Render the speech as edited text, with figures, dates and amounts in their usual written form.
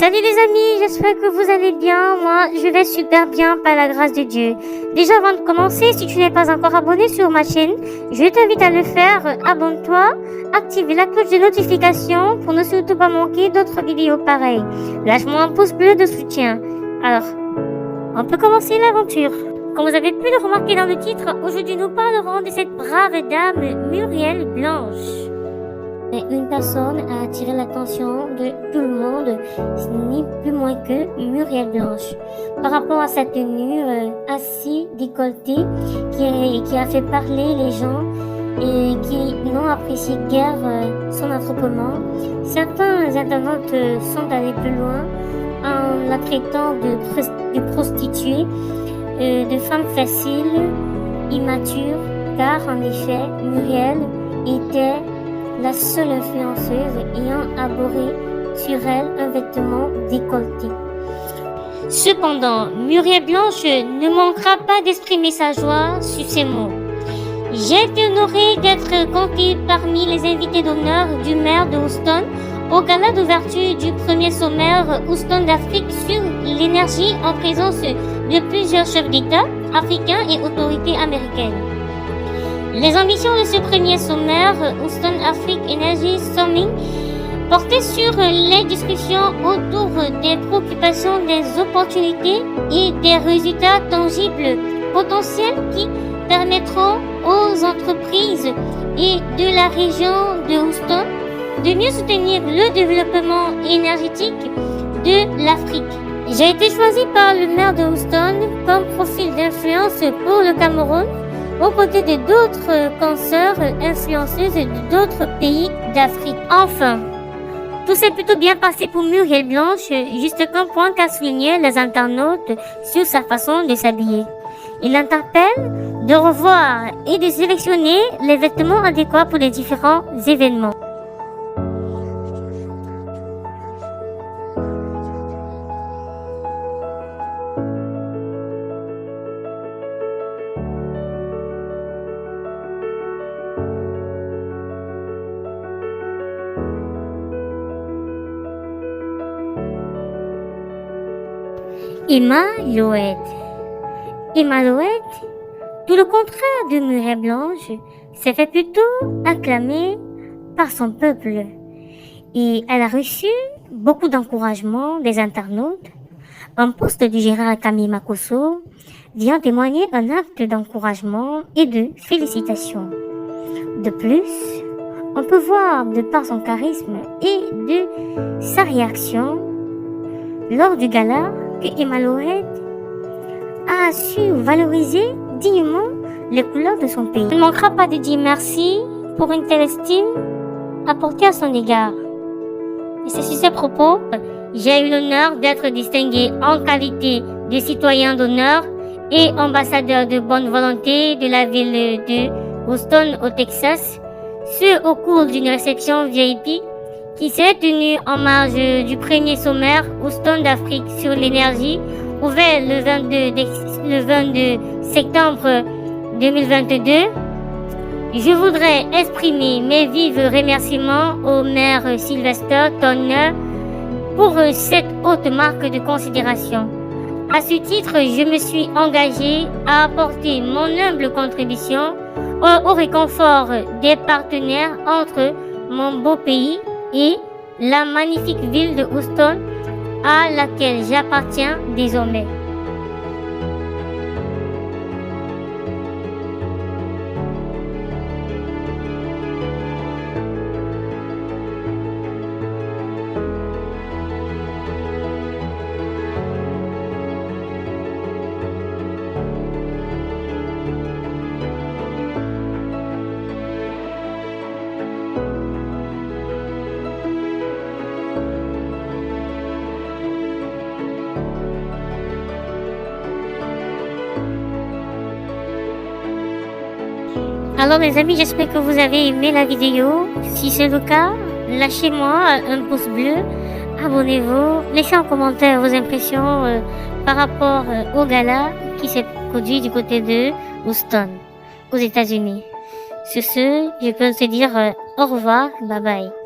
Salut les amis, j'espère que vous allez bien. Moi, je vais super bien par la grâce de Dieu. Déjà avant de commencer, si tu n'es pas encore abonné sur ma chaîne, je t'invite à le faire. Abonne-toi, active la cloche de notification pour ne surtout pas manquer d'autres vidéos pareilles. Lâche-moi un pouce bleu de soutien. Alors, on peut commencer l'aventure. Comme vous avez pu le remarquer dans le titre, aujourd'hui nous parlerons de cette brave dame Muriel Blanche. Une personne a attiré l'attention de tout le monde, ce n'est plus moins que Muriel Blanche. Par rapport à sa tenue assez décolletée qui a fait parler les gens et qui n'ont apprécié guère son attroupement, certains internautes sont allés plus loin en la traitant de prostituée, de femme facile, immature, car en effet Muriel était la seule influenceuse ayant abordé sur elle un vêtement décolleté. Cependant, Muriel Blanche ne manquera pas d'exprimer sa joie sur ces mots. J'ai été honorée d'être comptée parmi les invités d'honneur du maire de Houston au gala d'ouverture du premier sommaire Houston d'Afrique sur l'énergie en présence de plusieurs chefs d'État africains et autorités américaines. Les ambitions de ce premier sommaire, Houston Afrique Energy Summit, portaient sur les discussions autour des préoccupations, des opportunités et des résultats tangibles potentiels qui permettront aux entreprises et de la région de Houston de mieux soutenir le développement énergétique de l'Afrique. J'ai été choisie par le maire de Houston comme profil d'influence pour le Cameroun, aux côtés de d'autres consoeurs influenceuses d'autres pays d'Afrique. Enfin, tout s'est plutôt bien passé pour Muriel Blanche, juste qu'un point qu'a souligné les internautes sur sa façon de s'habiller. Il interpelle de revoir et de sélectionner les vêtements adéquats pour les différents événements. Emma Loed. Emma Loed, tout le contraire de Muriel Blanche, s'est fait plutôt acclamer par son peuple et elle a reçu beaucoup d'encouragement des internautes. Un post du Gérard Camille Makosso vient témoigner un acte d'encouragement et de félicitations. De plus, on peut voir de par son charisme et de sa réaction lors du gala que Emma Loed a su valoriser dignement les couleurs de son pays. Elle ne manquera pas de dire merci pour une telle estime apportée à son égard. Et c'est sur ces propos, j'ai eu l'honneur d'être distingué en qualité de citoyen d'honneur et ambassadeur de bonne volonté de la ville de Houston au Texas, ce au cours d'une réception VIP qui s'est tenue en marge du premier sommaire Houston d'Afrique sur l'énergie, ouvert le 22 septembre 2022. Je voudrais exprimer mes vifs remerciements au maire Sylvester Turner pour cette haute marque de considération. À ce titre, je me suis engagée à apporter mon humble contribution au réconfort des partenaires entre mon beau pays et la magnifique ville de Houston à laquelle j'appartiens désormais. Alors les amis, j'espère que vous avez aimé la vidéo. Si c'est le cas, lâchez-moi un pouce bleu, abonnez-vous, laissez en commentaire vos impressions par rapport au gala qui s'est produit du côté de Houston, aux États-Unis. Sur ce, je peux te dire au revoir, bye bye.